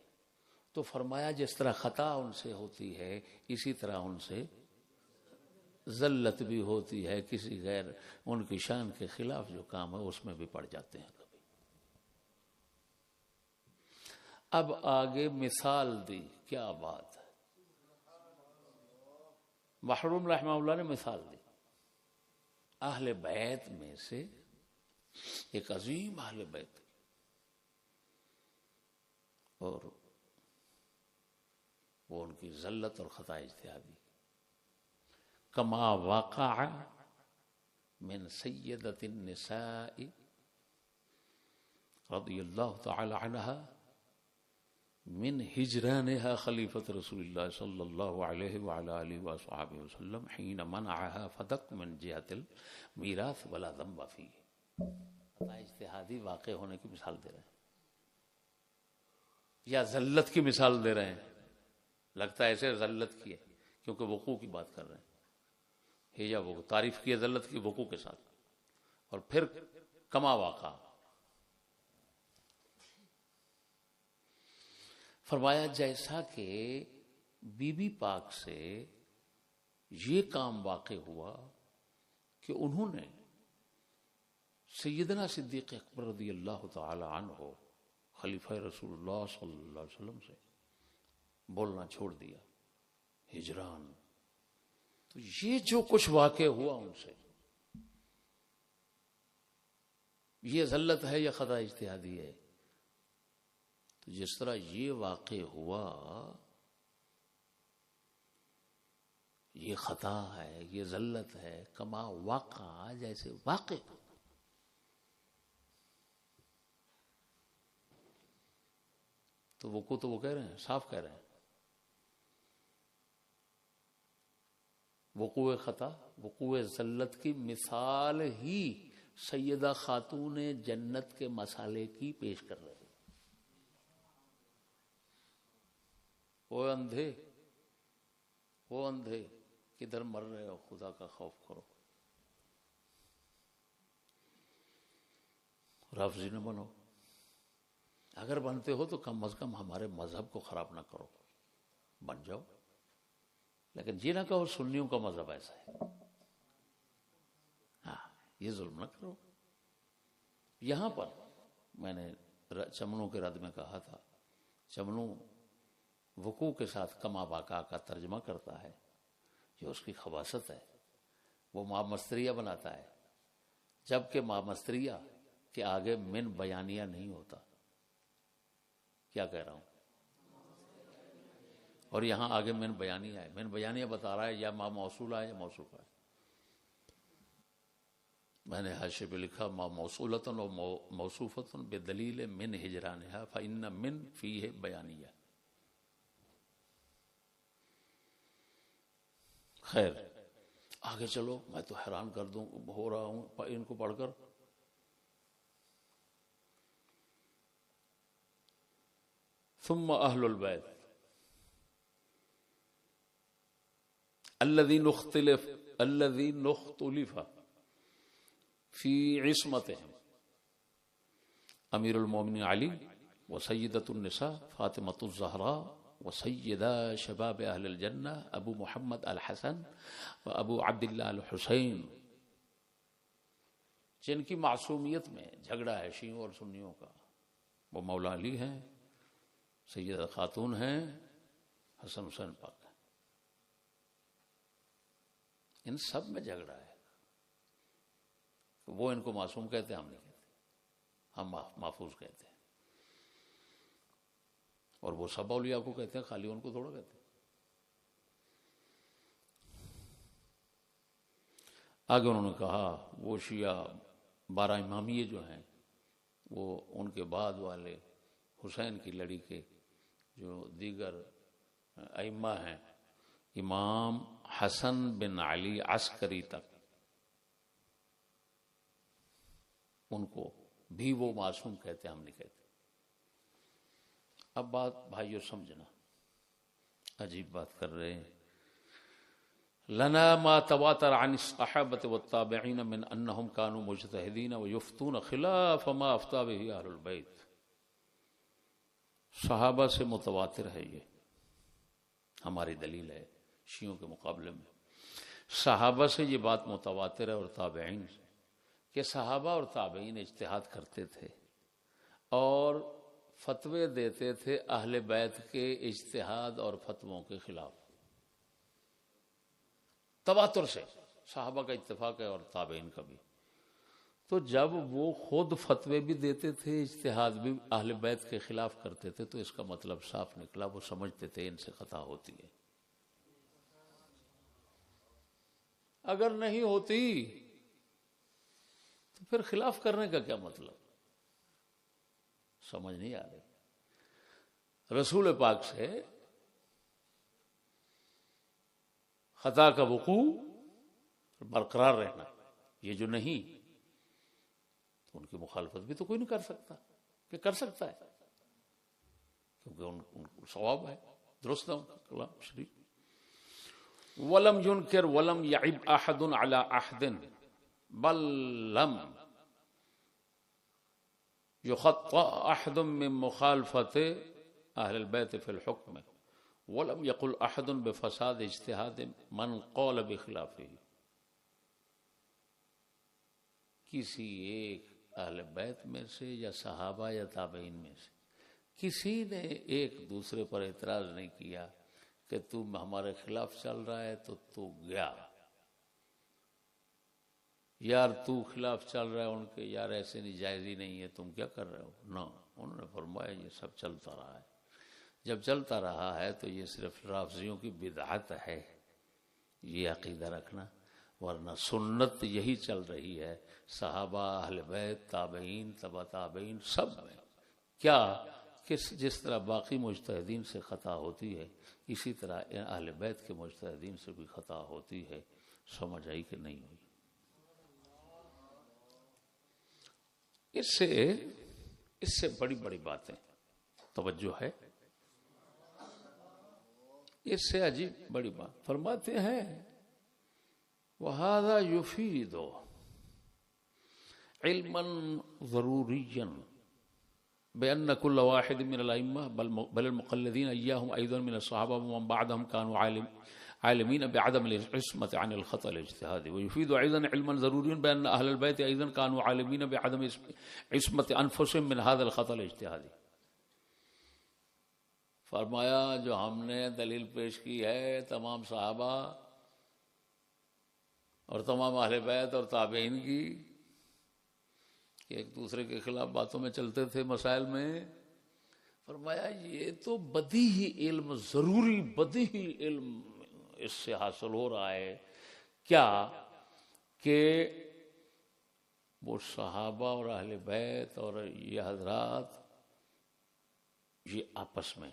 تو فرمایا جس طرح خطا ان سے ہوتی ہے اسی طرح ان سے ذلت بھی ہوتی ہے، کسی غیر ان کی شان کے خلاف جو کام ہے اس میں بھی پڑ جاتے ہیں کبھی. اب آگے مثال دی، کیا بات ہے. محروم رحمہ اللہ نے مثال دی اہل بیت میں سے ایک عظیم اہل بیت، اور وہ ان کی ذلت اور خطا اجتہادی. کما وقع من سیدۃ النساء رضی اللہ تعالی عنہا من ہجرانها خلیفۃ رسول اللہ صلی اللہ علیہ وعلی آلہ وصحبہ وسلم حین منعها فتق من جہت المیراث ولا ذنب فیہ. خطا اجتہادی واقع ہونے کی مثال دے رہے ہیں یا ذلت کی مثال دے رہے ہیں. لگتا ہے ایسے ذلت کی ہے کیونکہ وقوع کی بات کر رہے ہیں، یا وہ تعریف کی ہے ذلت کی وقوع کے ساتھ. اور پھر کما واقع فرمایا جیسا کہ بی بی پاک سے یہ کام واقع ہوا کہ انہوں نے سیدنا صدیق اکبر رضی اللہ تعالی عنہ خلیفہ رسول اللہ صلی اللہ علیہ وسلم سے بولنا چھوڑ دیا، ہجران. تو یہ جو کچھ واقع ہوا ان سے، یہ ذلت ہے یا خطا اجتہادی ہے؟ تو جس طرح یہ واقع ہوا یہ خطا ہے، یہ ذلت ہے. کما واقع جیسے واقع ہوا. تو وقوع تو وہ کہہ رہے ہیں، صاف کہہ رہے ہیں وقوع خطا، وقوع ذلت کی مثال ہی سیدہ خاتون جنت کے مسئلے کی پیش کر رہے ہیں. وہ اندھے کدھر مر رہے ہو، خدا کا خوف کرو، رافضی نہ بنو. اگر بنتے ہو تو کم از کم ہمارے مذہب کو خراب نہ کرو، بن جاؤ. لیکن یہ نہ کہو سنیوں کا مذہب ایسا ہے، ہاں یہ ظلم نہ کرو. یہاں پر میں نے چمنوں کے رد میں کہا تھا، چمنوں وقوع کے ساتھ کما واقع کا ترجمہ کرتا ہے، جو اس کی خباثت ہے. وہ ما مستریہ بناتا ہے، جبکہ ما مستریہ کے آگے من بیانیہ نہیں ہوتا. کیا کہہ رہا ہوں؟ اور یہاں آگے من بیانیہ ہے. من بیانیہ بتا رہا ہے یا ما موصولہ ہے یا موصوفہ ہے. میں نے حاشیے پہ لکھا ما موصولۃ و موصوفۃ بدلیل من ہجرانہا فإن من فیہ بیانیہ. خیر آگے چلو، میں تو حیران کر دوں ہو رہا ہوں ان کو پڑھ کر. ثم اہل البیت الذین اختلف فی عصمتہم امیر المومنین علی وسیدۃ النساء فاطمۃ الزہراء وسیدہ شباب اہل الجنہ ابو محمد الحسن و ابو عبداللہ الحسین، جن کی معصومیت میں جھگڑا ہے شیعوں اور سنیوں کا. وہ مولا علی ہیں، سیدہ خاتون ہیں، حسن حسین پاک ہیں. ان سب میں جھگڑا ہے. وہ ان کو معصوم کہتے ہیں، ہم نہیں کہتے، ہم محفوظ کہتے ہیں. اور وہ سب اولیاء کو کہتے ہیں، خالی ان کو تھوڑا کہتے ہیں. آگے انہوں نے کہا وہ شیعہ 12 امامیے جو ہیں، وہ ان کے بعد والے حسین کی لڑی کے جو دیگر ائمہ ہیں امام حسن بن علی عسکری تک، ان کو بھی وہ معصوم کہتے ہیں، ہم نہیں کہتے۔ اب بات بھائیو سمجھنا، عجیب بات کر رہے ہیں۔ لنا ما تواتر عن الصحابة والتابعين من انهم كانوا مجتهدين ويفتون خلاف ما افتى به اهل البيت۔ صحابہ سے متواتر ہے، یہ ہماری دلیل ہے شیعوں کے مقابلے میں۔ صحابہ سے یہ بات متواتر ہے اور تابعین سے، کہ صحابہ اور تابعین اجتہاد کرتے تھے اور فتوے دیتے تھے اہل بیت کے اجتہاد اور فتووں کے خلاف، تواتر سے صحابہ کا اتفاق ہے اور تابعین کا بھی۔ تو جب وہ خود فتوے بھی دیتے تھے، اجتہاد بھی اہل بیت کے خلاف کرتے تھے، تو اس کا مطلب صاف نکلا، وہ سمجھتے تھے ان سے خطا ہوتی ہے۔ اگر نہیں ہوتی تو پھر خلاف کرنے کا کیا مطلب؟ سمجھ نہیں آ رہی۔ رسول پاک سے خطا کا وقوع برقرار رہنا، یہ جو نہیں، تو ان کی مخالفت بھی تو کوئی نہیں کر سکتا، کہ کر سکتا ہے، کیونکہ ان کو ثواب ہے، درست ہے ان کا کلام شریف۔ وَلَمْ يُنْكِرْ وَلَمْ يَعِبْ أَحَدٌ عَلَىٰ أَحَدٍ بَلْ لَمْ يُخَطَّأْ أَحَدٌ مِّن مُخَالَفَةِ أَهْلِ الْبَيْتِ فِي الْحُكْمِ وَلَمْ يَقُلْ أَحَدٌ بِفَسَادِ اجْتِهَادِ مَنْ قَالَ بِخِلَافِهِ۔ کسی ایک اہل بیت میں سے یا صحابہ یا تابعین میں سے کسی نے ایک دوسرے پر اعتراض نہیں کیا کہ تم ہمارے خلاف چل رہا ہے تو گیا، یار تو خلاف چل رہا ہے ان کے، یار ایسے نہیں، جائز ہی نہیں ہے، تم کیا کر رہے ہو؟ نہ، انہوں نے فرمایا یہ سب چلتا رہا ہے۔ جب چلتا رہا ہے تو یہ صرف رافضیوں کی بدعت ہے، یہ عقیدہ رکھنا، ورنہ سنت یہی چل رہی ہے صحابہ، اہل بیت، تابعین، تبع تابعین، سب میں۔ کیا کہ جس طرح باقی مجتہدین سے خطا ہوتی ہے، اسی طرح اہل بیت کے مجتہدین سے بھی خطا ہوتی ہے۔ سمجھ آئی کہ نہیں ہوئی؟ اس سے بڑی بڑی باتیں، توجہ ہے، اس سے عجیب بڑی بات فرماتے ہیں، وَهَذَا يُفِيدُ عِلْمًا ضَرُورِيًّا بأن كل واحد من الأئمة بل المقلدين إياهم أيضا من الصحابة ومن بعدهم كانوا عالمين بعدم العصمة عن الخطأ الاجتهادي، ويفيد أيضا علما ضروريا بأن أهل البيت أيضا كانوا عالمين بعدم عصمة أنفسهم من هذا الخطأ الاجتهادي۔ فرمایا جو ہم نے دلیل پیش کی ہے تمام صحابہ اور تمام اہل بیت اور تابعین کی، کہ ایک دوسرے کے خلاف باتوں میں چلتے تھے مسائل میں، فرمایا یہ تو بدیہی علم، ضروری بدیہی علم اس سے حاصل ہو رہا ہے، کیا کہ وہ صحابہ اور اہل بیت اور یہ حضرات یہ آپس میں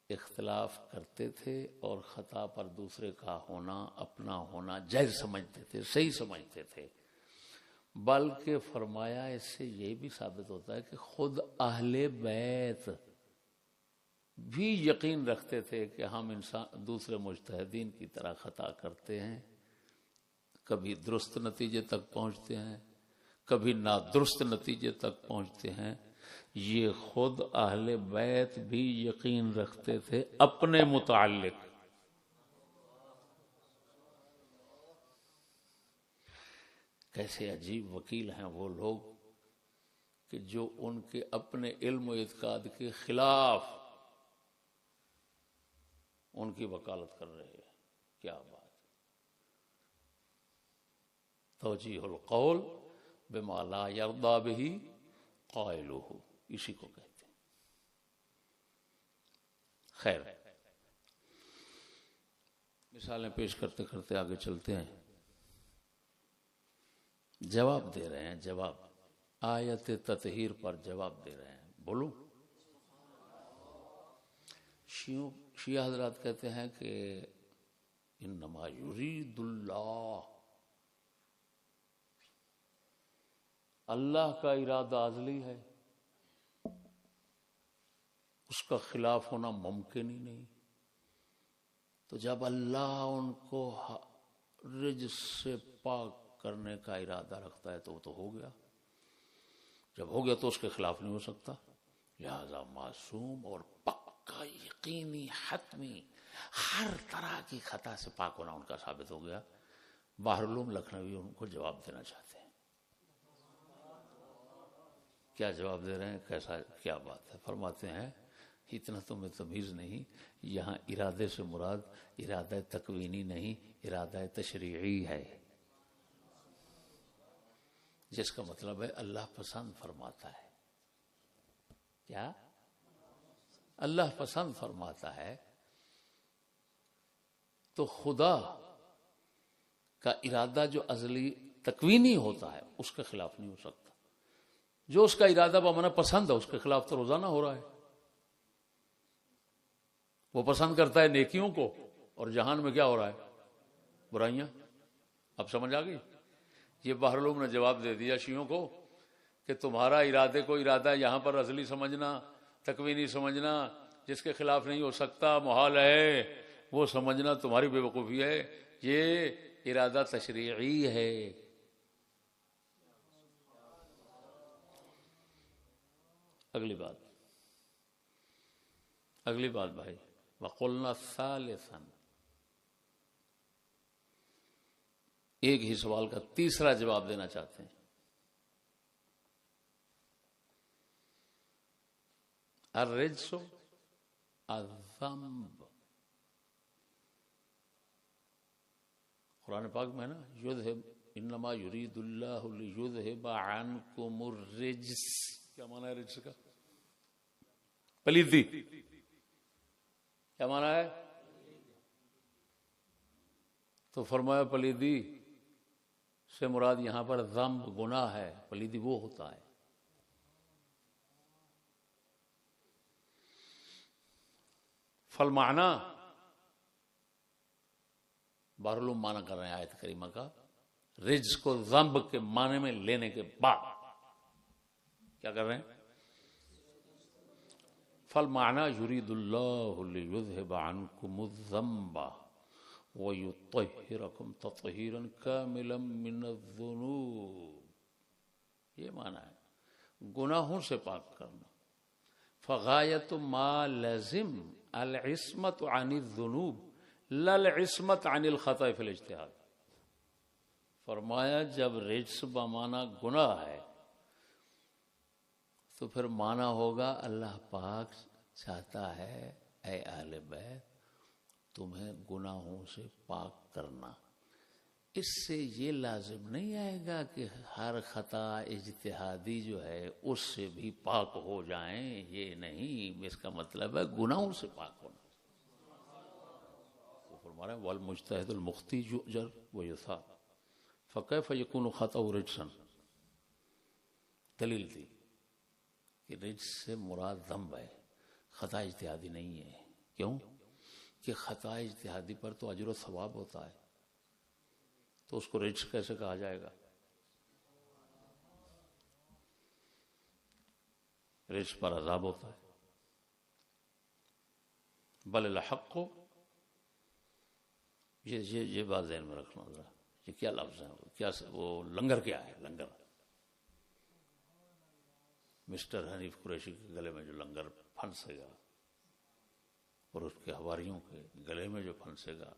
اختلاف کرتے تھے اور خطا پر دوسرے کا ہونا، اپنا ہونا جائز سمجھتے تھے، صحیح سمجھتے تھے، بلکہ فرمایا اس سے یہ بھی ثابت ہوتا ہے کہ خود اہل بیت بھی یقین رکھتے تھے کہ ہم انسان دوسرے مجتہدین کی طرح خطا کرتے ہیں، کبھی درست نتیجے تک پہنچتے ہیں، کبھی نادرست نتیجے تک پہنچتے ہیں۔ یہ خود اہل بیت بھی یقین رکھتے تھے اپنے متعلق۔ کیسے عجیب وکیل ہیں وہ لوگ کہ جو ان کے اپنے علم و اعتقاد کے خلاف ان کی وکالت کر رہے ہیں۔ کیا بات! توجیہ القول بما لا یرضی بہ قائلہ، اسی کو کہتے ہیں۔ خیر، مثالیں پیش کرتے کرتے آگے چلتے ہیں۔ جواب دے رہے ہیں، جواب آیت تطہیر پر جواب دے رہے ہیں۔ بولو، شیعہ حضرات کہتے ہیں کہ انما یرید اللہ، اللہ کا ارادہ ازلی ہے، اس کا خلاف ہونا ممکن ہی نہیں. تو جب اللہ ان کو رجس سے پاک کرنے کا ارادہ رکھتا ہے تو وہ تو ہو گیا، جب ہو گیا تو اس کے خلاف نہیں ہو سکتا. لہذا معصوم اور پکا یقینی حتمی ہر طرح کی خطا سے پاک ہونا ان کا ثابت ہو گیا. بحرالعلوم لکھنوی ان کو جواب دینا چاہتے ہیں. کیا جواب دے رہے ہیں؟ کیسا، کیا بات ہے؟ فرماتے ہیں اتنا تمہیں تمیز نہیں، یہاں ارادے سے مراد ارادہ تکوینی نہیں، ارادہ تشریعی ہے، جس کا مطلب ہے اللہ پسند فرماتا ہے. کیا؟ اللہ پسند فرماتا ہے. تو خدا کا ارادہ جو ازلی تکوینی ہوتا ہے اس کے خلاف نہیں ہو سکتا. جو اس کا ارادہ بمانا پسند ہے اس کے خلاف تو روزانہ ہو رہا ہے. وہ پسند کرتا ہے نیکیوں کو اور جہان میں کیا ہو رہا ہے؟ برائیاں. اب سمجھ آ گئی؟ یہ بحرالعلوم نے جواب دے دیا شیعوں کو کہ تمہارا ارادے کو ارادہ یہاں پر ازلی سمجھنا، تکوینی سمجھنا، جس کے خلاف نہیں ہو سکتا، محال ہے، وہ سمجھنا تمہاری بے وقوفی ہے. یہ ارادہ تشریعی ہے. اگلی بات بھائی، وَقُلْنَا ثَالِثًا، ایک ہی سوال کا تیسرا جواب دینا چاہتے ہیں. الرجس الذنب، قرآن پاک میں نا یذہب، انما یرید اللہ لیذہب عنکم الرجس. کیا معنی ہے رجس کا؟ پلیدی. کیا معنی ہے؟ تو فرمایا پلیدی سے مراد یہاں پر ذنب گناہ ہے. پلیدی وہ ہوتا ہے. فالمعنی، بحرالعلوم معنی کر رہے ہیں آیت کریمہ کا، رجس کو ذنب کے معنی میں لینے کے بعد کیا کر رہے ہیں؟ فالمعنی یرید اللہ لیذہب عنکم الذنب ویطہرکم تطہیرا کاملا من الذنوب. یہ معنی ہے گناہوں سے پاک کرنا. فغایت ما لازم العصمت عن الذنوب لا العصمت عن الخطأ فی الاجتہاد. فرمایا جب رجس بمانا گناہ ہے تو پھر معنی ہوگا اللہ پاک چاہتا ہے اے اہل بیت تمہیں گناہوں سے پاک کرنا. اس سے یہ لازم نہیں آئے گا کہ ہر خطا اجتہادی جو ہے اس سے بھی پاک ہو جائیں. یہ نہیں، اس کا مطلب ہے گناہوں سے پاک ہونا. تو فرما رہے ہیں والمجتہد المخطی یؤجر ویثاب فکیف یکون خطأ رجسا. دلیل دی کہ رجس سے مراد ذنب ہے، خطا اجتہادی نہیں ہے. کیوں؟ کہ خطا اجتہادی پر تو اجر و ثواب ہوتا ہے، تو اس کو رجس کیسے کہا جائے گا؟ رجس پر عذاب ہوتا ہے. بل الحق کو یہ بات ذہن میں رکھنا ذرا. یہ کیا لفظ ہے؟ کیا وہ لنگر کیا ہے؟ لنگر مسٹر حنیف قریشی کے گلے میں جو لنگر پھنسے گا اور اس کے حواریوں کے گلے میں جو پھنسے گا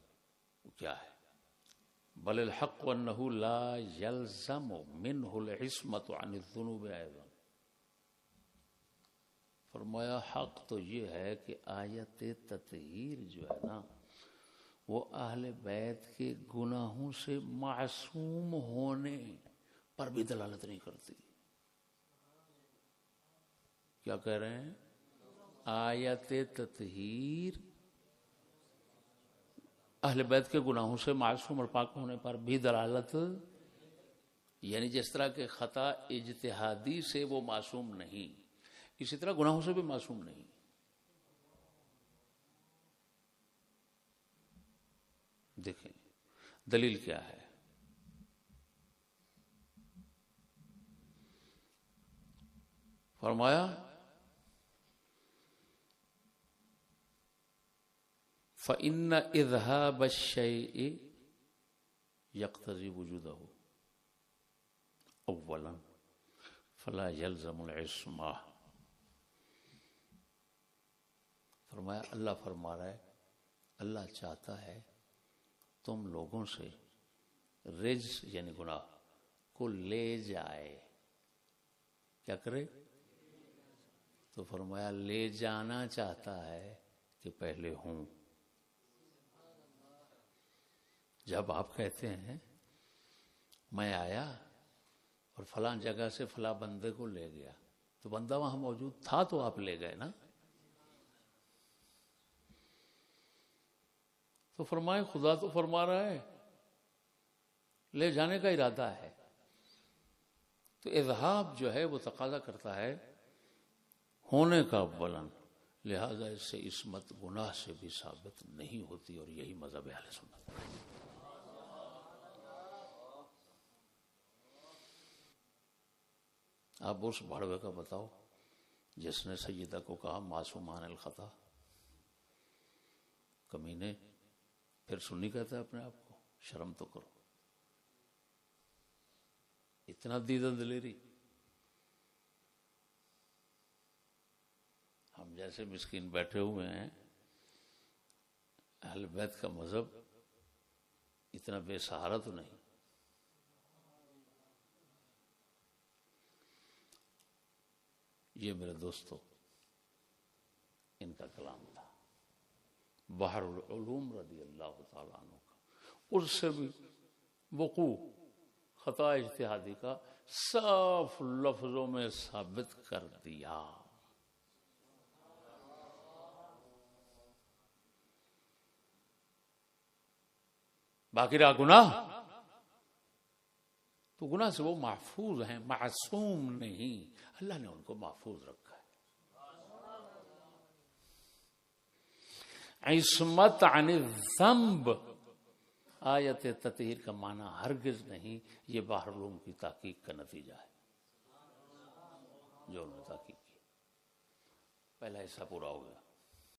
وہ کیا ہے؟ بل الحق انه لا يلزم منه العصمت عن الذنوب ايضا. فرمایا حق تو یہ ہے کہ آیت تطہیر جو ہے نا وہ اہل بیت کے گناہوں سے معصوم ہونے پر بھی دلالت نہیں کرتی. کیا کہہ رہے ہیں؟ آیت تطہیر اہل بیت کے گناہوں سے معصوم اور پاک ہونے پر بھی دلالت، یعنی جس طرح کہ خطا اجتہادی سے وہ معصوم نہیں، اسی طرح گناہوں سے بھی معصوم نہیں. دیکھیں دلیل کیا ہے. فرمایا فَإِنَّ إِذْهَابَ الشَّيْءِ يَقْتَضِي وُجُودَهُ اولا فلا يلزم العصمہ. فرمایا اللہ فرما رہا ہے اللہ چاہتا ہے تم لوگوں سے رجس یعنی گناہ کو لے جائے. کیا کرے؟ تو فرمایا لے جانا چاہتا ہے کہ پہلے ہوں. جب آپ کہتے ہیں میں آیا اور فلاں جگہ سے فلاں بندے کو لے گیا تو بندہ وہاں موجود تھا تو آپ لے گئے نا. تو فرمائے خدا تو فرما رہا ہے لے جانے کا ارادہ ہے. تو اذہاب جو ہے وہ تقاضا کرتا ہے ہونے کا اولن، لہذا اس سے عصمت گناہ سے بھی ثابت نہیں ہوتی، اور یہی مذہب اہل سنت. آپ اس بھڑوے کا بتاؤ جس نے سیدہ کو کہا معصومان الخطا. کمینے پھر سنی کہتا ہے اپنے آپ کو، شرم تو کرو. اتنا دیدہ دلیری. ہم جیسے مسکین بیٹھے ہوئے ہیں، اہل بیت کا مذہب اتنا بے سہارا تو نہیں. یہ میرے دوستو ان کا کلام تھا بحر العلوم رضی اللہ تعالیٰ عنہ کا. اس سے بھی وقوع خطا اجتہادی کا صاف لفظوں میں ثابت کر دیا. باقی رہا گناہ، تو گناہ سے وہ محفوظ ہیں، معصوم نہیں. اللہ نے ان کو محفوظ رکھا ہے. عصمت عن الذنب آیت تطہیر کا معنی ہرگز نہیں، یہ بحر العلوم کی تحقیق کا نتیجہ ہے جو انہوں نے تحقیق کی. پہلا حصہ پورا ہو گیا.